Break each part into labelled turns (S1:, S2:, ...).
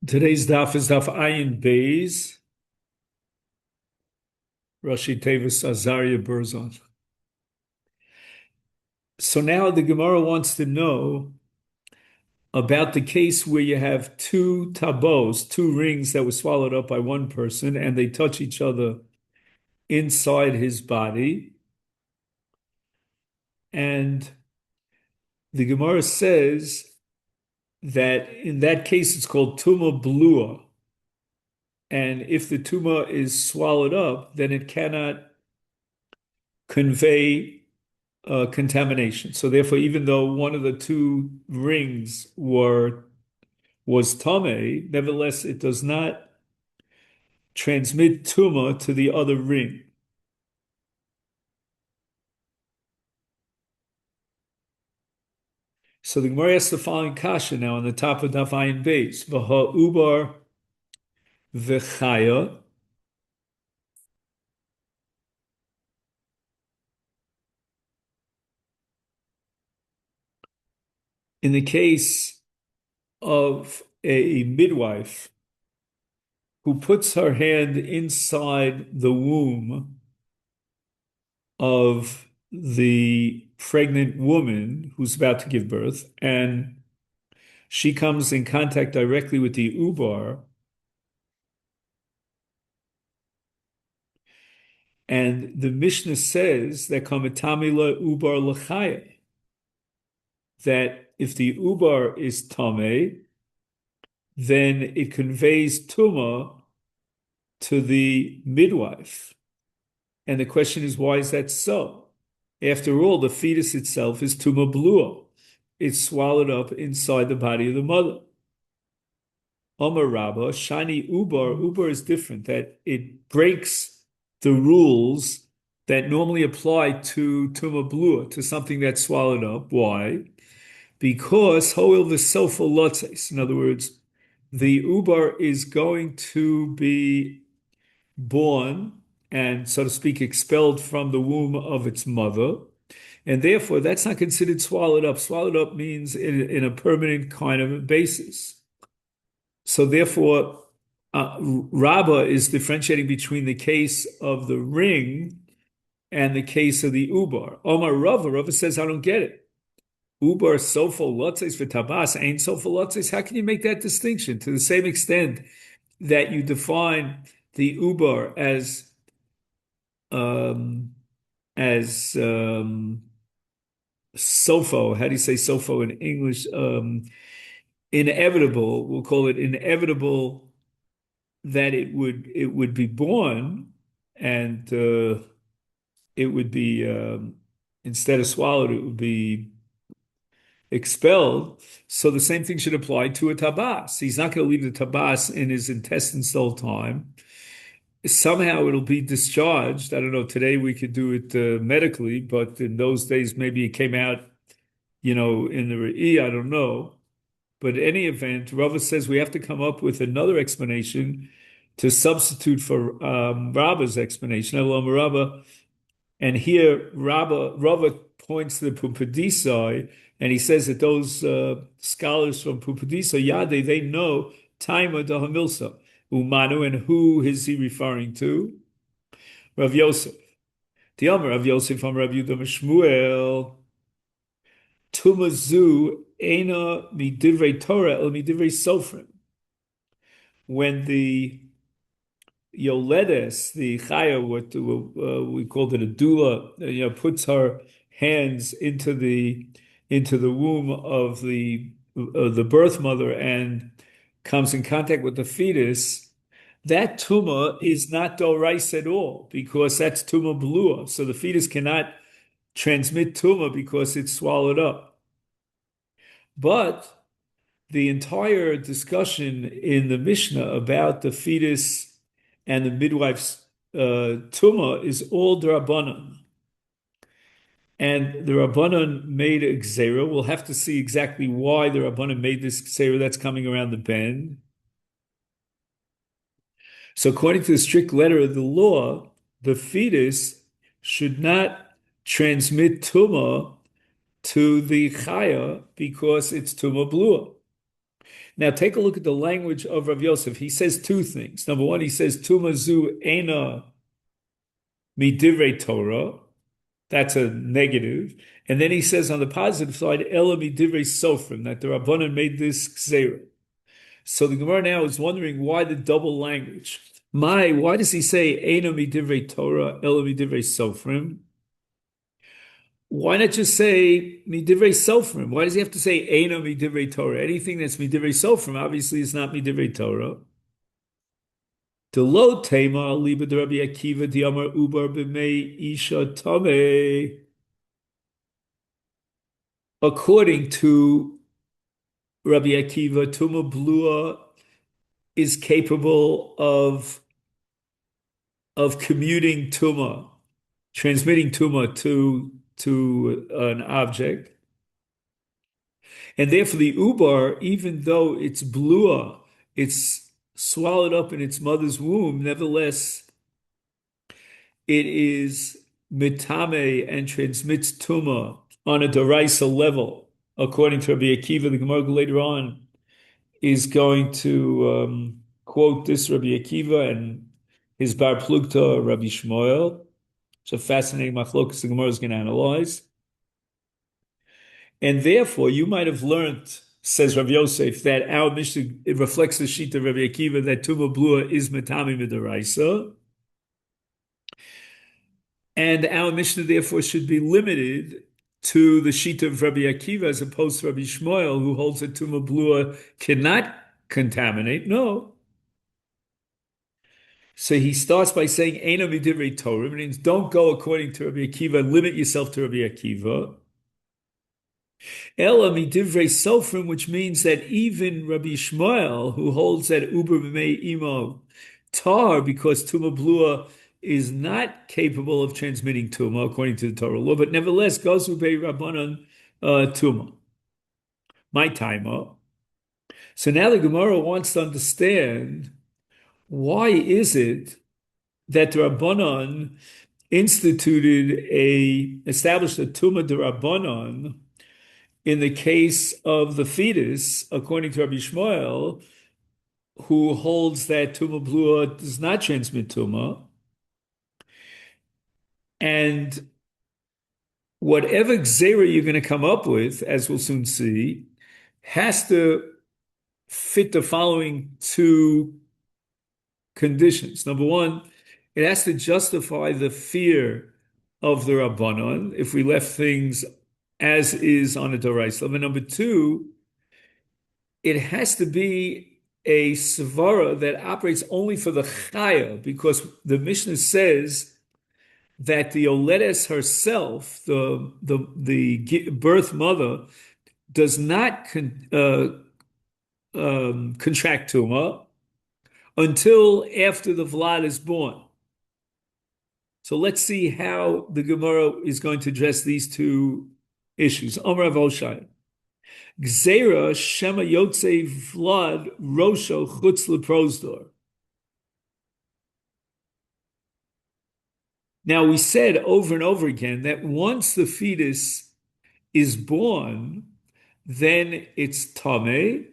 S1: Today's daf is daf Ayin Beis, Rashi Tevis Azaria Burzon. So now the Gemara wants to know about the case where you have two tabos, two rings that were swallowed up by one person, and they touch each other inside his body. And the Gemara says that in that case it's called tuma blua. And if the tuma is swallowed up, then it cannot convey contamination. So therefore, even though one of the two rings was tame, nevertheless, it does not transmit tuma to the other ring. So the Gemara asks the following kasha now on the top of Daf Ayin Beis: V'ha ubar v'chaya. In the case of a midwife who puts her hand inside the womb of the pregnant woman who's about to give birth, and she comes in contact directly with the ubar, and the Mishnah says that kametamila ubar l'chaya, that if the ubar is tame, then it conveys tuma to the midwife. And the question is, why is that so? After all, the fetus itself is tuma blua. It's swallowed up inside the body of the mother. Omar Rabba, shani ubar. Ubar is different, that it breaks the rules that normally apply to tuma blua, to something that's swallowed up. Why? Because hoil v'sofa lotzes. In other words, the ubar is going to be born and, so to speak, expelled from the womb of its mother. And therefore, that's not considered swallowed up. Swallowed up means in a permanent kind of basis. So therefore, Rabbah is differentiating between the case of the ring and the case of the ubar. Omar Rava says, I don't get it. Ubar sofa lotzes for tabas ain't sofa lotzes. How can you make that distinction to the same extent that you define the ubar um, as sofo? How do you say sofo in English? Inevitable. We'll call it inevitable that it would be born, and it would be instead of swallowed, it would be expelled. So the same thing should apply to a tabas. He's not going to leave the tabas in his intestines the whole time. Somehow it'll be discharged. I don't know. Today we could do it medically, but in those days maybe it came out, in the re'i. I don't know. But in any event, Rava says we have to come up with another explanation to substitute for Rava's explanation. Elam Rava, and here Rava points to the Pumbedisa, and he says that those scholars from Pumbedisa, Yade, they know Taima da Hamilsa, Umanu, and who is he referring to? Rav Yosef. The Amar Rav Yosef from Rav Yudah Shmuel, Tumazu Ena midivrei Torah el midivrei Sofrim. When the Yoledes, the Chaya, what we called it a doula, puts her hands into the womb of the birth mother and comes in contact with the fetus, that tuma is not dorais at all, because that's tuma blua. So the fetus cannot transmit tuma because it's swallowed up. But the entire discussion in the Mishnah about the fetus and the midwife's tuma is all drabanan. And the Rabbanan made a gzera. We'll have to see exactly why the Rabbanan made this gzera that's coming around the bend. So according to the strict letter of the law, the fetus should not transmit tuma to the chaya because it's tuma blua. Now take a look at the language of Rav Yosef. He says two things. Number one, he says Tumazu ena midivrei Torah. That's a negative. And then he says on the positive side, Ela midivrei Sofrim, that the Rabbanan made this gzeira. So the Gemara now is wondering why the double language. Why does he say ena midivrei Torah, Ela midivrei Sofrim? Why not just say midivrei Sofrim? Why does he have to say ena midivrei Torah? Anything that's midivrei Sofrim obviously is not midivrei Torah. The lo tema liba de Rabbi Akiva diamar ubar b'mei isha tameh. According to Rabbi Akiva, tuma blua is capable of commuting tuma, transmitting tuma to an object, and therefore the ubar, even though it's blua, it's swallowed up in its mother's womb, nevertheless it is mitame and transmits tuma on a deraisa level, according to Rabbi Akiva. The Gemara later on is going to quote this Rabbi Akiva and his bar plugta Rabbi Shmuel. It's a fascinating machlokas the Gemara is going to analyze. And therefore, you might have learned, says Rabbi Yosef, that our Mishnah, it reflects the sheet of Rabbi Akiva that Tuma Blua is Metami Midaraisa. And our Mishnah, therefore, should be limited to the sheet of Rabbi Akiva as opposed to Rabbi Shmuel, who holds that Tuma Blua cannot contaminate. No. So he starts by saying, Eina Midivrei Torah, means don't go according to Rabbi Akiva, limit yourself to Rabbi Akiva. Ela midivrei sofrim, which means that even Rabbi Shmuel, who holds that uber b'mei imo tar, because tuma blua is not capable of transmitting tuma according to the Torah law, but nevertheless goes ubei rabbanon tuma. My timer. So now the Gemara wants to understand why is it that the Rabbanon established a tuma de Rabbanon in the case of the fetus, according to Rabbi Shmuel, who holds that Tuma Blua does not transmit Tuma. And whatever Gzera you're going to come up with, as we'll soon see, has to fit the following two conditions. Number one, it has to justify the fear of the Rabbanon if we left things as is on a Dorais. And number two, it has to be a svara that operates only for the chaya, because the Mishnah says that the Oledes herself, the birth mother, does not contract tuma until after the Vlad is born. So let's see how the Gemara is going to address these two issues. Amar Rav Oshai. Gzera Shema Yotze Vlad Rosho Chutz Leprozdor. Now we said over and over again that once the fetus is born, then it's Tameh,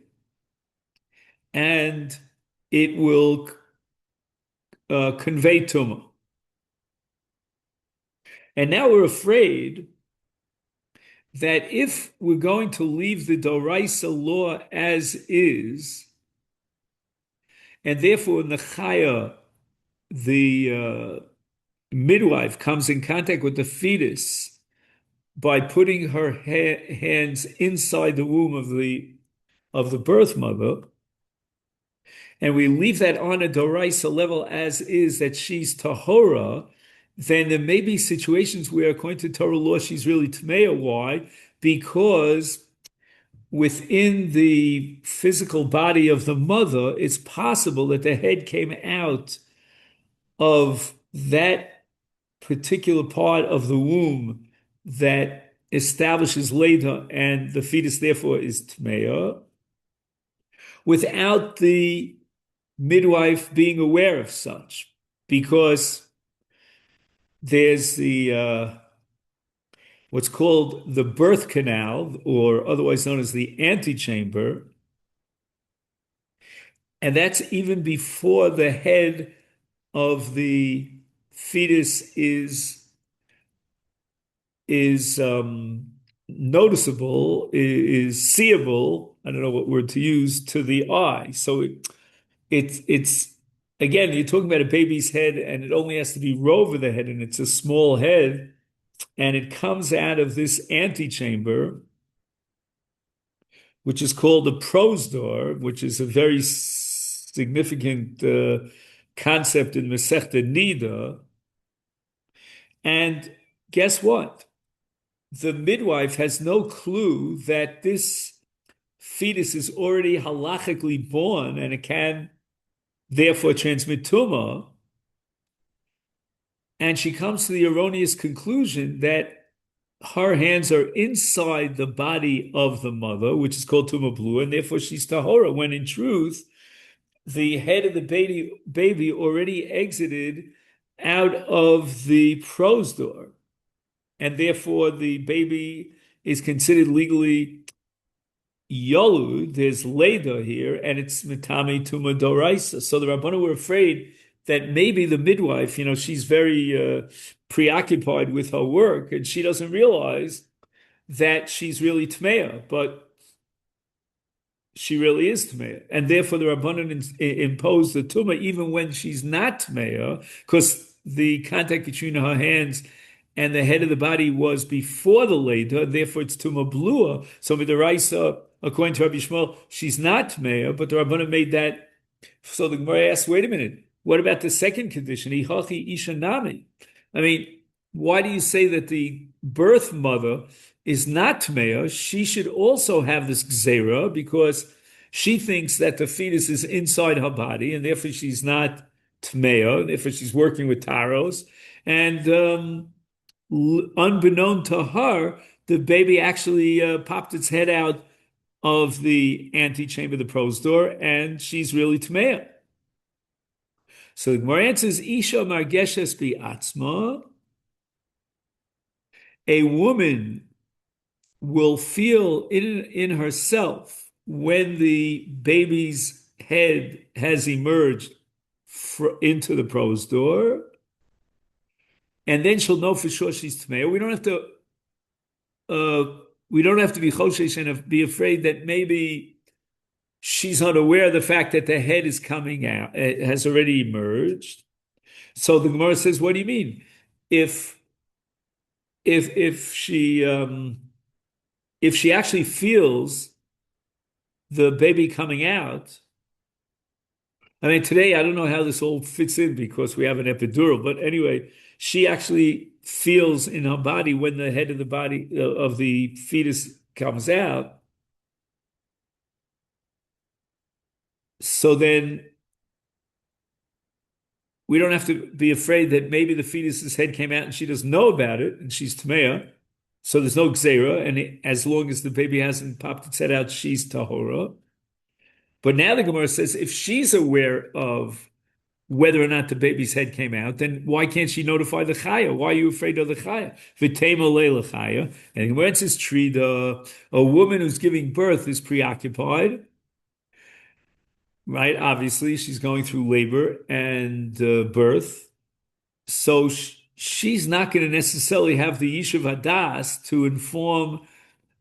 S1: and it will convey Tumah. And now we're afraid that if we're going to leave the Doraisa law as is, and therefore in the Chaya, the midwife comes in contact with the fetus by putting her hands inside the womb of the birth mother, and we leave that on a Doraisa level as is, that she's Tahora, then there may be situations where, according to Torah law, she's really Tmeya. Why? Because within the physical body of the mother, it's possible that the head came out of that particular part of the womb that establishes Leda, and the fetus therefore is Tmeya, without the midwife being aware of such, because there's the what's called the birth canal, or otherwise known as the antechamber, And that's even before the head of the fetus is noticeable, is seeable. I don't know what word to use to the eye. So it's again, you're talking about a baby's head, and it only has to be over the head, and it's a small head, and it comes out of this antechamber, which is called the prosdor, which is a very significant concept in Masechta Nida. And guess what? The midwife has no clue that this fetus is already halachically born and it can therefore transmit tumah. And she comes to the erroneous conclusion that her hands are inside the body of the mother, which is called tumah blua, and therefore she's tahora, when in truth, the head of the baby already exited out of the prosdor, and therefore the baby is considered legally yolud. There's leda here, and it's mitame tuma doraisa. So the Rabbanu were afraid that maybe the midwife, she's very preoccupied with her work, and she doesn't realize that she's really tmeya, but she really is tmeya, and therefore the Rabbanan imposed the tumah even when she's not tmeya, because the contact between her hands and the head of the body was before the leda, therefore it's tumah blua. So with the Raisa, according to Rabbi Shmuel, she's not tmeya, but the Rabbanan made that. So the Gemara asks, wait a minute, what about the second condition? Ihachi isha nami. I mean, why do you say that the birth mother is not tmeya? She should also have this gzera because she thinks that the fetus is inside her body, and therefore she's not tmeya, and therefore she's working with taros. And unbeknown to her, the baby actually popped its head out of the antechamber, the prosdor, and she's really tmeya. So the Gemara answers, Isha margeshes bi'atzma. A woman will feel in herself when the baby's head has emerged into the prosdor, and then she'll know for sure she's tmeya. We don't have to be choshesh and be afraid that maybe she's unaware of the fact that the head is coming out, it has already emerged. So the Gemara says, what do you mean? If she actually feels the baby coming out, I mean, today I don't know how this all fits in because we have an epidural, but anyway, she actually feels in her body when the head of the body of the fetus comes out. So then we don't have to be afraid that maybe the fetus's head came out and she doesn't know about it and she's tmeya. So there's no gzera, and as long as the baby hasn't popped its head out, she's tahora. But now the Gemara says if she's aware of whether or not the baby's head came out, then why can't she notify the chaya? Why are you afraid of the chaya? V'tema le chaya. And the Gemara says trida, a woman who's giving birth is preoccupied. Right? Obviously, she's going through labor and birth. So she's not going to necessarily have the Yishuv Hadas to inform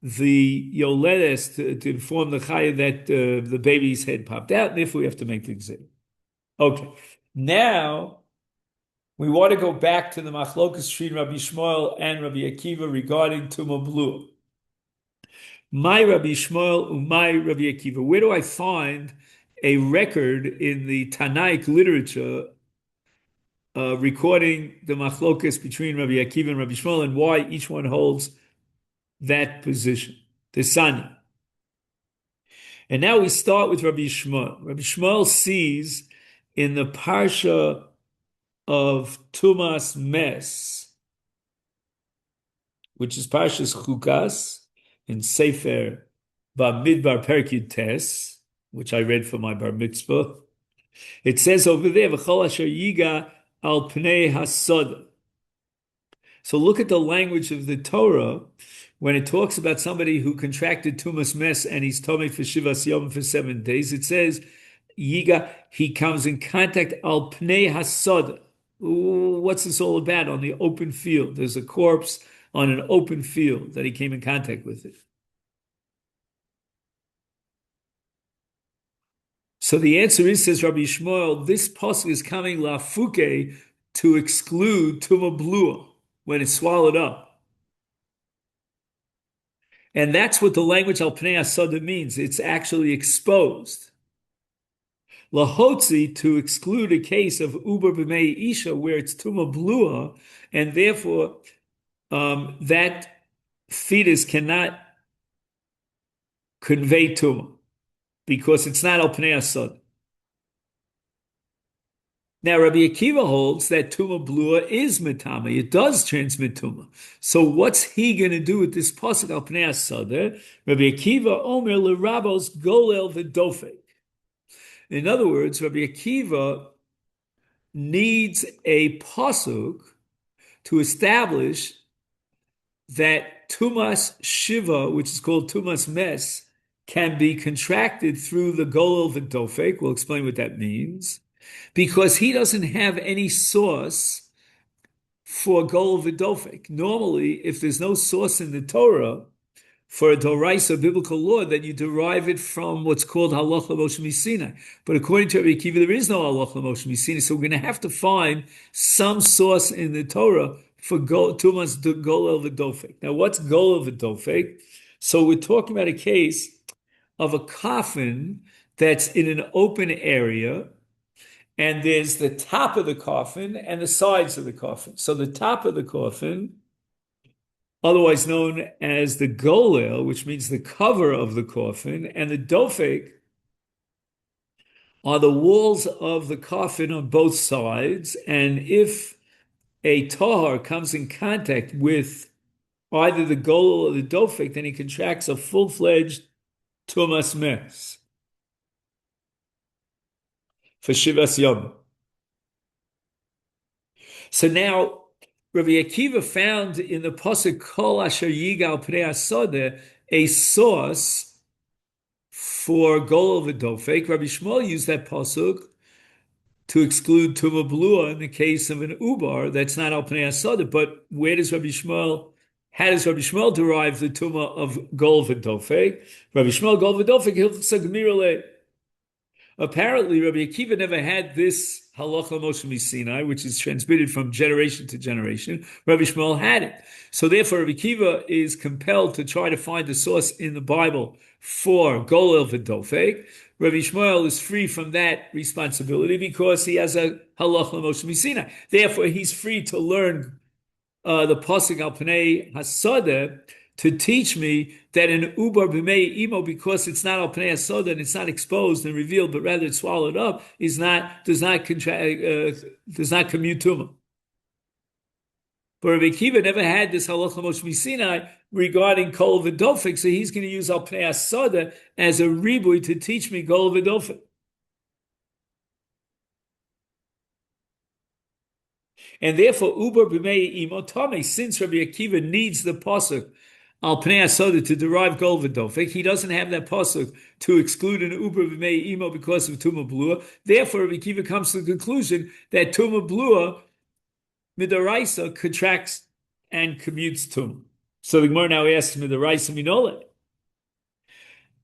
S1: the Yoledes, to inform the Chaya that the baby's head popped out, and therefore we have to make the exam. Okay. Now, we want to go back to the Machlokas between Rabbi Shmuel and Rabbi Akiva regarding Tumah Blua. My Rabbi Shmuel, my Rabbi Akiva. Where do I find a record in the Tanaic literature recording the machlokas between Rabbi Akiva and Rabbi Shmuel and why each one holds that position? The Sani. And now we start with Rabbi Shmuel. Rabbi Shmuel sees in the parsha of Tumas Mes, which is Parshas Chukas in Sefer Bamidbar Perkid Tes, which I read for my bar mitzvah. It says over there, "V'chol asher yiga al pnei hasoda." So look at the language of the Torah when it talks about somebody who contracted tumas mes and he's tomei for shivas yom for 7 days. It says yiga, he comes in contact al pnei hasada. What's this all about? On the open field, there's a corpse on an open field that he came in contact with it. So the answer is, says Rabbi Shmuel, this pasuk is coming lafuke to exclude tuma blua when it's swallowed up. And that's what the language al pnei hasada means. It's actually exposed. Lahotzi, to exclude a case of uber b'mei isha where it's tuma blua, and therefore that fetus cannot convey tuma because it's not al pnei hasada. Now, Rabbi Akiva holds that tuma blua is mitama. It does transmit tuma. So what's he going to do with this pasuk al pnei hasada? Rabbi Akiva omer lerabos golel v'dofek. In other words, Rabbi Akiva needs a pasuk to establish that tumas shiva, which is called tumas mes, can be contracted through the golel v'dofek. We'll explain what that means. Because he doesn't have any source for golel v'dofek. Normally, if there's no source in the Torah for a doraisa biblical law, then you derive it from what's called halacha Moshe Sinai. But according to Rabbi Akiva, there is no halacha Moshe Sinai, so we're going to have to find some source in the Torah for tumas golel v'dofek. Now, what's golel v'dofek? So we're talking about a case of a coffin that's in an open area, and there's the top of the coffin and the sides of the coffin. So the top of the coffin, otherwise known as the golel, which means the cover of the coffin, and the dofek are the walls of the coffin on both sides. And if a tahar comes in contact with either the golel or the dofek, then he contracts a full-fledged tumas mes for Shivas Yom. So now, Rabbi Akiva found in the pasuk Kol Asher Yigal Pnei Hasada a source for golel v'dofek. Rabbi Shmuel used that pasuk to exclude tuma blua in the case of an ubar that's not al Pnei Hasada. But where does Rabbi Shmuel? How does Rabbi Shmuel derive the tuma of golel v'dofek? Rabbi Shmuel golel v'dofek hilchsa gemirale. Apparently, Rabbi Akiva never had this halacha Moshe Sinai, which is transmitted from generation to generation. Rabbi Shmuel had it. So therefore, Rabbi Akiva is compelled to try to find a source in the Bible for golel v'dofek. Rabbi Shmuel is free from that responsibility because he has a halacha Moshe Sinai. Therefore, he's free to learn the pasuk al pnei hasada to teach me that an ubar b'mei imo, because it's not al pnei hasada and it's not exposed and revealed, but rather it's swallowed up, does not commute tuma. But Rabbi Akiva never had this halacha Moshe Sinai regarding kol v'dofek, so he's going to use al pnei hasada as a ribui to teach me kol v'dofek. And therefore, ubar b'mei imo tame, since Rabbi Akiva needs the pasuk al pnei hasada to derive golel v'dofek, he doesn't have that pasuk to exclude an uber b'mei imo because of tuma blua. Therefore, Rabbi Akiva comes to the conclusion that tuma blua midaraisa contracts and commutes tuma. So the Gemara now asks midaraisa minole.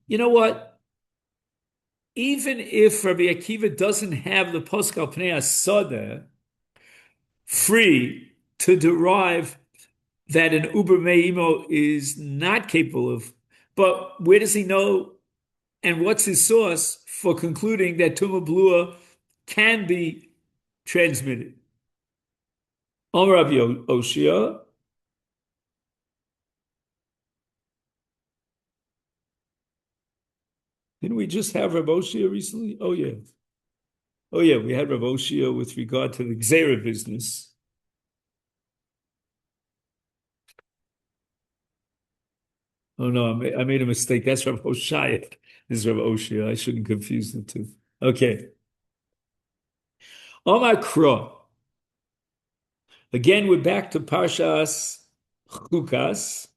S1: You know what? Even if Rabbi Akiva doesn't have the pasuk al pnei hasada free to derive that an uber meimo is not capable of, but where does he know and what's his source for concluding that tuma blua can be transmitted? Amar Rabbi Oshia, didn't we just have Rabbi Oshia recently? Oh yeah, we had Rabbi Oshia with regard to the Gzeira business. Oh no, I made a mistake. That's Rav Hoshaya. This is Rav Oshia. I shouldn't confuse the two. Okay. Omar Kro. Again, we're back to Parshas Chukas.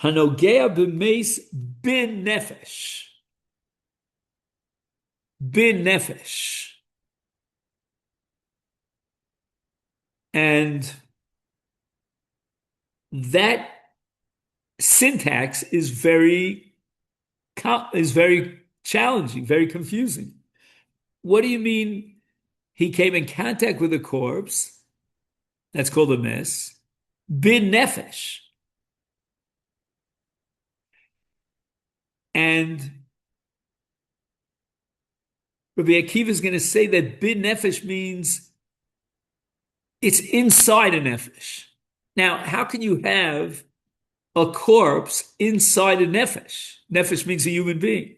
S1: Hanogea b'meis bin nefesh. bin nefesh. And that syntax is very challenging, very confusing. What do you mean he came in contact with a corpse? That's called a mess. Bin nefesh. And Rabbi Akiva is going to say that bin nefesh means it's inside a nefesh. Now, how can you have a corpse inside a nefesh? Nefesh means a human being.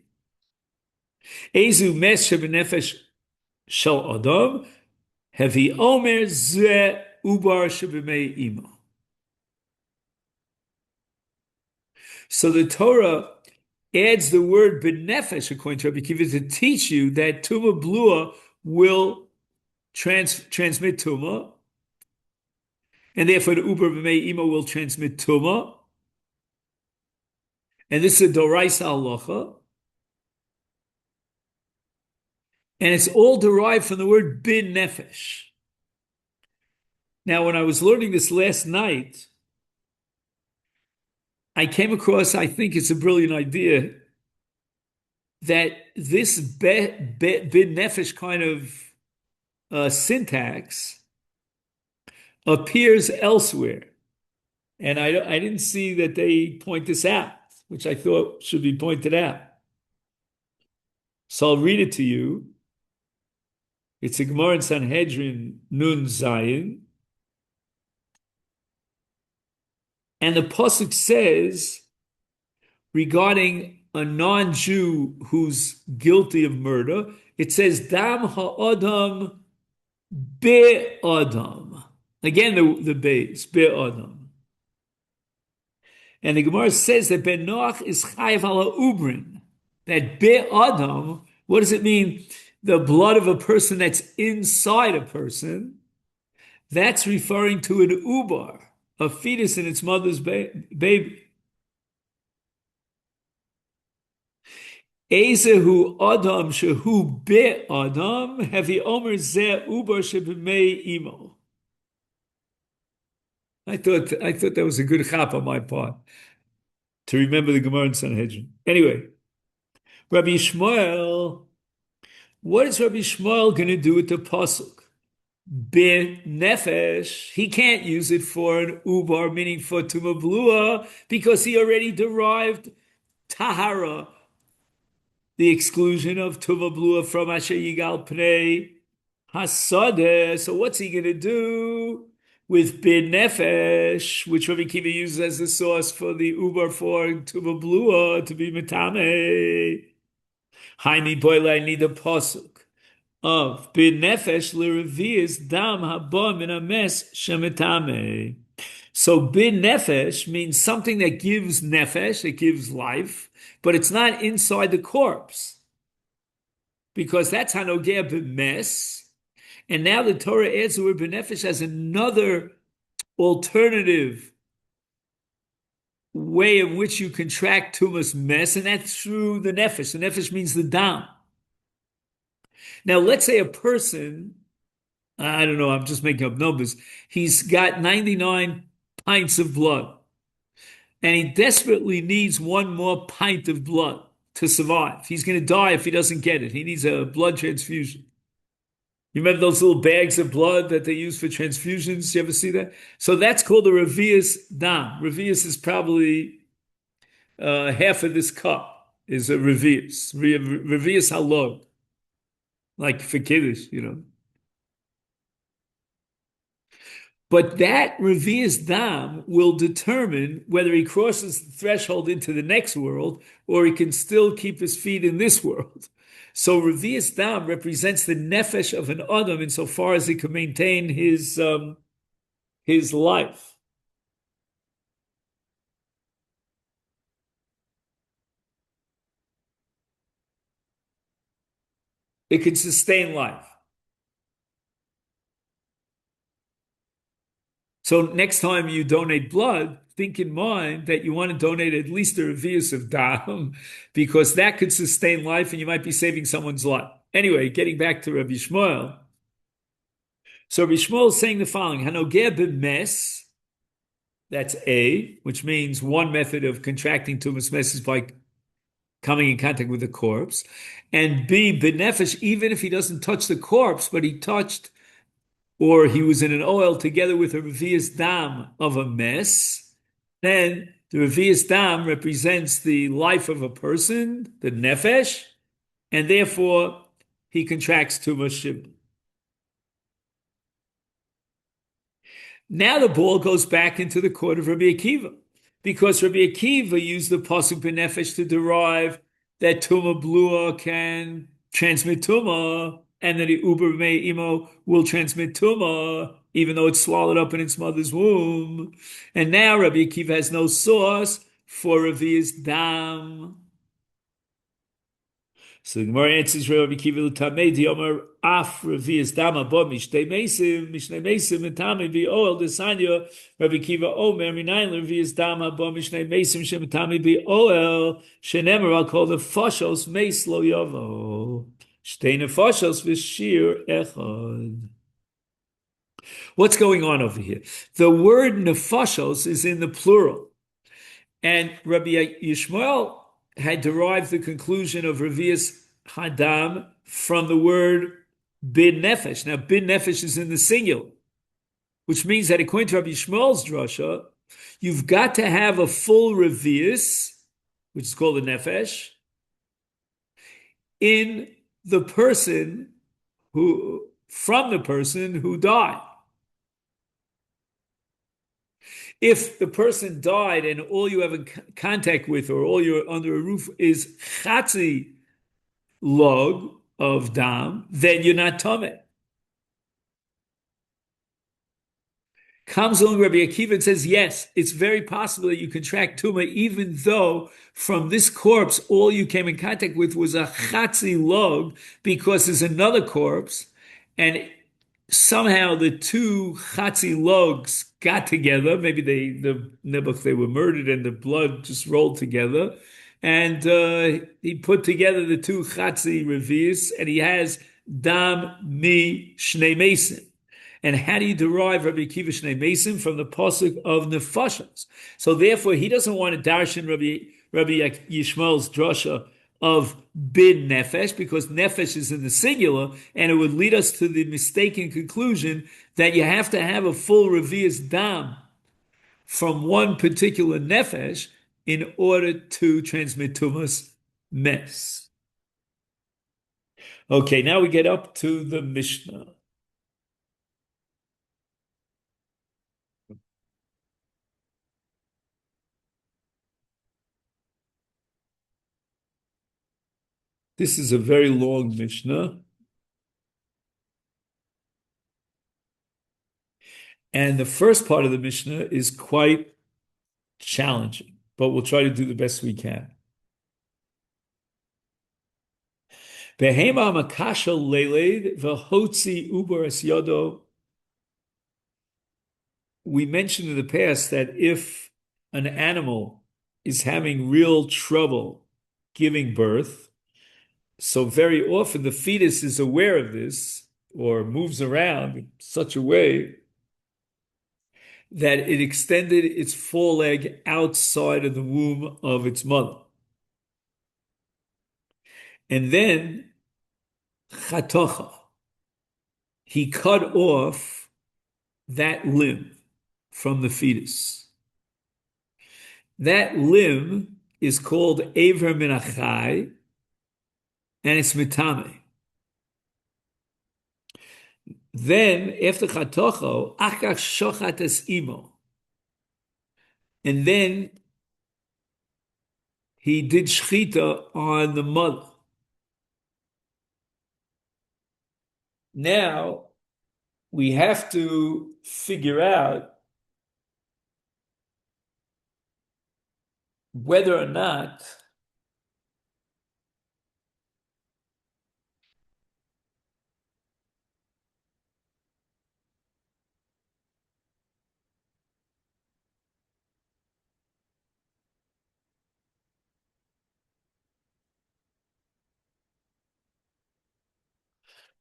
S1: Ezu mes nefesh shel adam hevi omer ze ubar shebimei imo. So the Torah adds the word benefesh, according to Rabbi Akiva, to teach you that tuma blua will transmit tuma, and therefore the uber b'mei imo will transmit tuma. And this is a doraisa halacha, and it's all derived from the word bin nefesh. Now, when I was learning this last night, I came across, I think it's a brilliant idea, that this bin nefesh kind of syntax appears elsewhere. And I didn't see that they point this out, which I thought should be pointed out. So I'll read it to you. It's a Gemara in Sanhedrin Nun Zayin. And the pasuk says, regarding a non-Jew who's guilty of murder, it says, Dam ha'adam be'adam. Again, the base, be'adam. And the Gemara says that Ben Noach is chayav ala ubrin. That be'adam, what does it mean? The blood of a person that's inside a person. That's referring to an ubar, a fetus in its mother's baby. Ezehu adam shehu be'adam hevi omer zeh ubar shebimei imo. I thought that was a good chap on my part to remember the Gemara in Sanhedrin. Anyway, Rabbi Shmuel, what is Rabbi Shmuel going to do with the pasuk? Bin nefesh, he can't use it for an ubar, meaning for tuma blua, because he already derived tahara, the exclusion of tuma blua from asher yigal pnei hasadeh. So what's he going to do with bin nefesh, which Rabbi Kiva uses as the source for the ubar for tuma blua to be metame? Haini boile, I need a pasuk of bin nefesh l'revi'is dam haba min hames shemetame. So bin nefesh means something that gives nefesh, it gives life, but it's not inside the corpse, because that's hanogea b'mes. And now the Torah adds the word bin nefesh as another alternative way in which you contract tumas mes, and that's through the nefesh. The nefesh means the dam. Now, let's say a person, I don't know, I'm just making up numbers, he's got 99 pints of blood, and he desperately needs one more pint of blood to survive. He's going to die if he doesn't get it. He needs a blood transfusion. You remember those little bags of blood that they use for transfusions? You ever see that? So that's called a revi'is dam. Revi'is is probably half of this cup is a revi'is. Revi'is halog. Like for Kiddush, But that revi'is dam will determine whether he crosses the threshold into the next world or he can still keep his feet in this world. So revi'is dam represents the nefesh of an adam insofar as he can maintain his life. It can sustain life. So next time you donate blood, think in mind that you want to donate at least a revius of dam, because that could sustain life and you might be saving someone's life. Anyway, getting back to Rabbi Shmuel. So Rabbi Shmuel is saying the following: Hanogeh b'mes, that's A, which means one method of contracting tumas mes is by coming in contact with the corpse, and B, b'nefesh, even if he doesn't touch the corpse, but he touched or he was in an oil together with a revius dam of a mess, then the revius dam represents the life of a person, the nefesh, and therefore he contracts tumas shibud. Now the ball goes back into the court of Rabbi Akiva, because Rabbi Akiva used the pasuk b'nefesh to derive that tuma blua can transmit tuma, and that the uber me imo will transmit tuma, even though it's swallowed up in its mother's womb. And now Rabbi Akiva has no source for Ravi's dam. So the Gemara answers Rabbi Akiva l'tamei di Omer af revius dama bo mishnei mesim and tami bi oel desanya Rabbi Akiva Omer minayin revius dama bo mishnei mesim shem tami bi oel shenemer I'll call the foshos meis lo yovo shtei nefoshos v'shir echad. What's going on over here? The word nefoshos is in the plural. And Rabbi Yishmael had derived the conclusion of Revius Hadam from the word bin nefesh. Now, bin nefesh is in the singular, which means that according to Rabbi Yishmael's drasha, you've got to have a full Revius, which is called a nefesh, in the person from the person who died. If the person died and all you have in contact with, or all you're under a roof, is chatzi log of dam, then you're not tameh. Comes along Rabbi Akiva and says, yes, it's very possible that you contract tumah, even though from this corpse all you came in contact with was a chatzi log, because there's another corpse, and somehow the two chatzi logs got together. Maybe they were murdered and the blood just rolled together. And he put together the two chatzi revius, and he has dam mi shnei mesim. And how do you derive Rabbi Akiva shnei mesim? From the pasuk of nefashos. So therefore, he doesn't want to darshan Rabbi Yishmael's drasha of bin nefesh, because nefesh is in the singular, and it would lead us to the mistaken conclusion that you have to have a full revius dam from one particular nefesh in order to transmit tumas mes. Okay, now we get up to the Mishnah. This is a very long Mishnah. And the first part of the Mishnah is quite challenging, but we'll try to do the best we can. Behema makasha leled v'hotzi uber es yodo. We mentioned in the past that if an animal is having real trouble giving birth, so very often the fetus is aware of this or moves around in such a way that it extended its foreleg outside of the womb of its mother. And then chatocha, he cut off that limb from the fetus. That limb is called Aver min achai, and it's mitame. Then, after chatocho, achach shochat es imo. And then he did shchita on the mother. Now, we have to figure out whether or not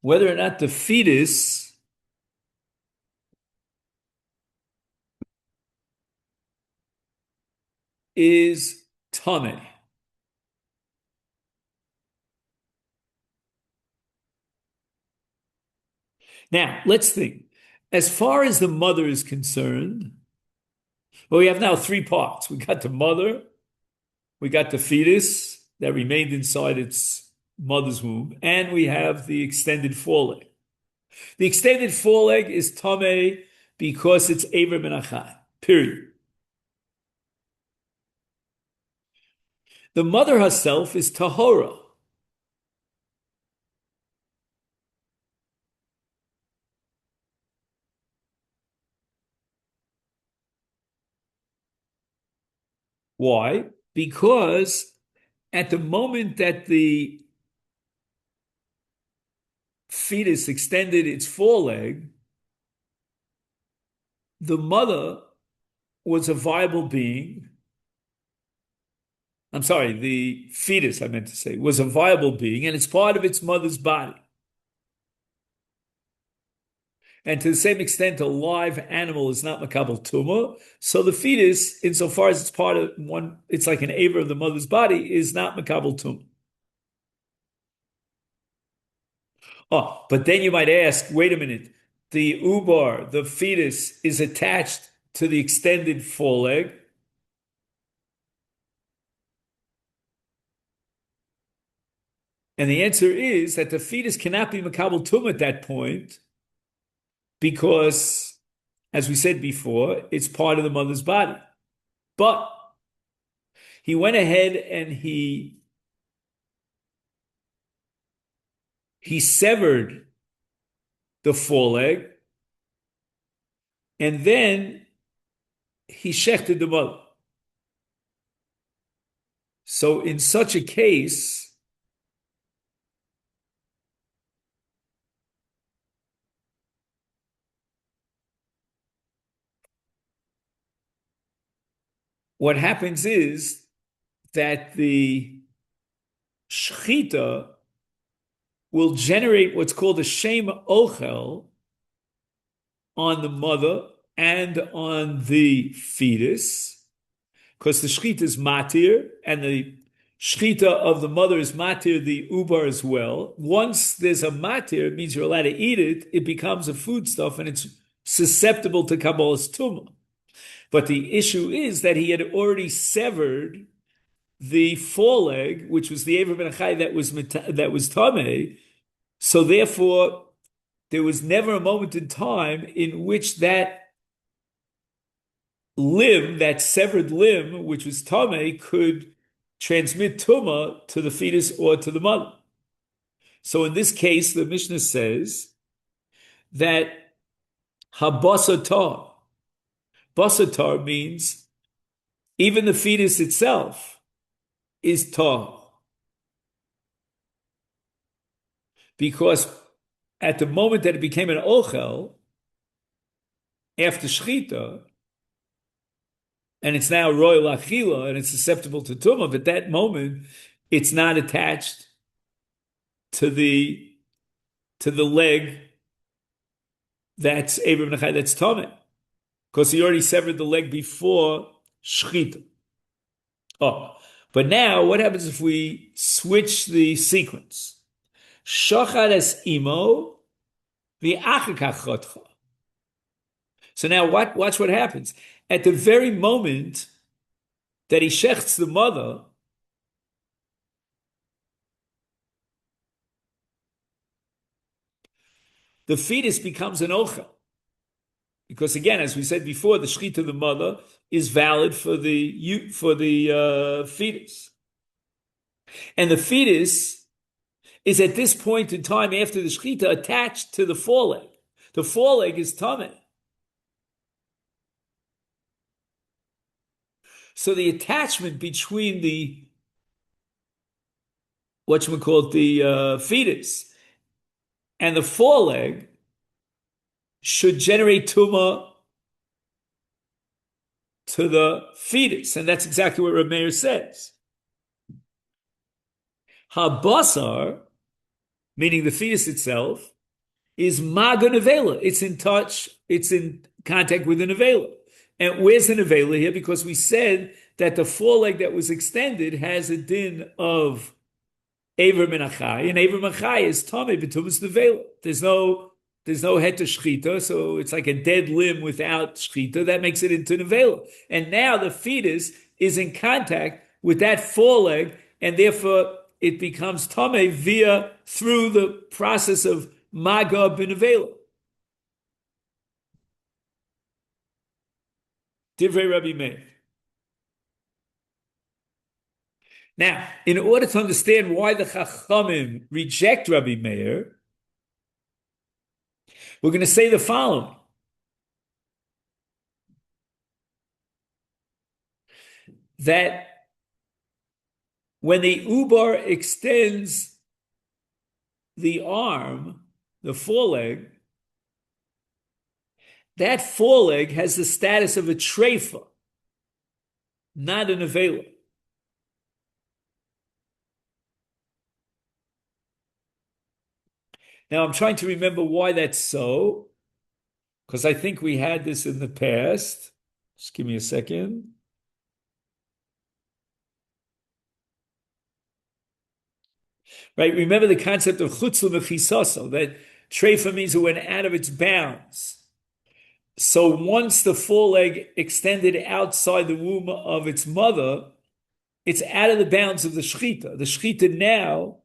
S1: whether or not the fetus is tummy. Now, let's think. As far as the mother is concerned, well, we have now three parts. We got the mother, we got the fetus that remained inside its mother's womb, and we have the extended foreleg. The extended foreleg is tameh because it's Ever Menachai, period. The mother herself is tahora. Why? Because at the moment that the fetus extended its foreleg, the mother was a viable being. I'm sorry, the fetus, I meant to say, was a viable being, and it's part of its mother's body. And to the same extent, a live animal is not makabel tumah. So the fetus, insofar as it's part of one, it's like an aver of the mother's body, is not makabel tumah. Oh, but then you might ask, wait a minute, the ubar, the fetus, is attached to the extended foreleg. And the answer is that the fetus cannot be makabel tumah at that point because, as we said before, it's part of the mother's body. But he went ahead and he severed the foreleg, and then he shechted the mother. So in such a case, what happens is that the shechita will generate what's called a shem ochel on the mother and on the fetus, because the shechita is matir, and the shechita of the mother is matir, the ubar as well. Once there's a matir, it means you're allowed to eat it, it becomes a foodstuff and it's susceptible to kabbalas tumah. But the issue is that he had already severed the foreleg, which was the Ever Ben Achai that was tameh. So therefore, there was never a moment in time in which that limb, that severed limb, which was tameh, could transmit tumah to the fetus or to the mother. So in this case, the Mishnah says that habasatar. Basatar means even the fetus itself is tar. Because at the moment that it became an ochel, after shchita, and it's now royal achila, and it's susceptible to tumah, but at that moment, it's not attached to the leg that's Eber Menachai, that's tameh, because he already severed the leg before shchita. Oh, but now what happens if we switch the sequence? Shachad es imo v'achakach chotcha. So now watch what happens. At the very moment that he shechts the mother, the fetus becomes an ochel. Because again, as we said before, the shechita of the mother is valid for the fetus. And the fetus is at this point in time after the shechita attached to the foreleg. The foreleg is tameh. So the attachment between the the fetus and the foreleg should generate tumah to the fetus, and that's exactly what Rameir says. Habasar meaning the fetus itself, is maga nevela. It's in touch, it's in contact with the nevela. And where's the nevela here? Because we said that the foreleg that was extended has a din of Aver Menachai, and Aver Menachai is Tomei B'tumas Nevela. There's no head to Shchita, so it's like a dead limb without Shchita. That makes it into Nevela. And now the fetus is in contact with that foreleg, and therefore it becomes Tomei through the process of Maga B'Nevela. Divrei Rabbi Meir. Now, in order to understand why the Chachamim reject Rabbi Meir, we're going to say the following. That when the ubar extends the arm, the foreleg, that foreleg has the status of a treifa, not an avela. Now, I'm trying to remember why that's so, because I think we had this in the past. Just give me a second. Right? Remember the concept of chutzla mechisaso, that treifa means it went out of its bounds. So once the foreleg extended outside the womb of its mother, it's out of the bounds of the shechita. The shechita now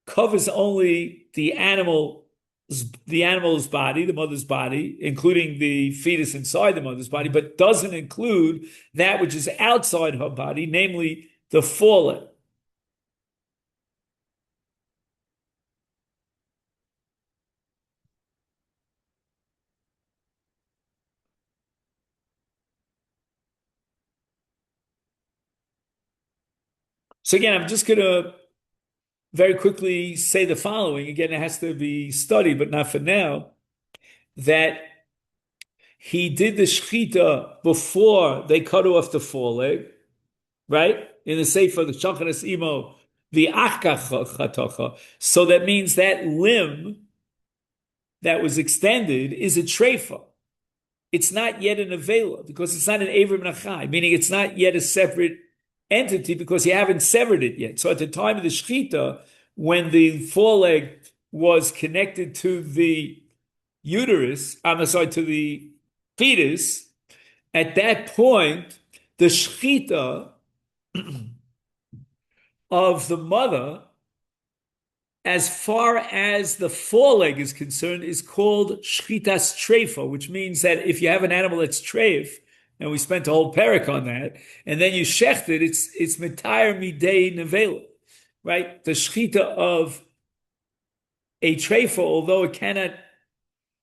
S1: covers only the animal's body, the mother's body, including the fetus inside the mother's body, but doesn't include that which is outside her body, namely the foreleg. So again, I'm just going to very quickly say the following. Again, it has to be studied, but not for now. That he did the shechita before they cut off the foreleg, right? In the sefer, the shacharas imo, the achka. So that means that limb that was extended is a treifa. It's not yet an avela because it's not an aver menachai, meaning it's not yet a separate entity because you haven't severed it yet. So at the time of the shechita, when the foreleg was connected to the uterus, to the fetus, at that point, the shechita of the mother, as far as the foreleg is concerned, is called shchitas treifa, which means that if you have an animal that's treif, and we spent a whole parak on that, and then you shecht it, it's mitayr midei nevela, right? The shechita of a treifa, although it cannot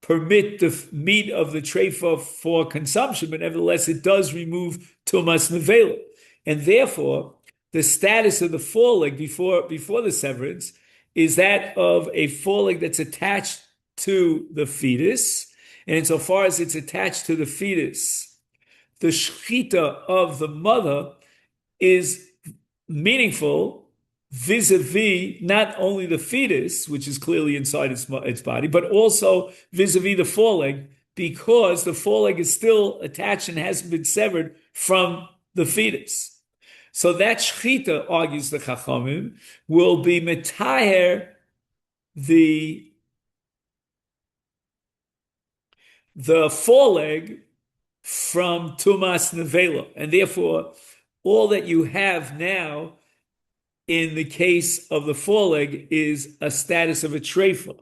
S1: permit the meat of the treifa for consumption, but nevertheless it does remove tumas nevela, and therefore the status of the foreleg before the severance is that of a foreleg that's attached to the fetus, and insofar as it's attached to the fetus, the shechita of the mother is meaningful vis-a-vis not only the fetus, which is clearly inside its body, but also vis-a-vis the foreleg, because the foreleg is still attached and hasn't been severed from the fetus. So that shechita, argues the Chachamim, will be metaher the foreleg from tumas nevela, and therefore all that you have now in the case of the foreleg is a status of a treifa.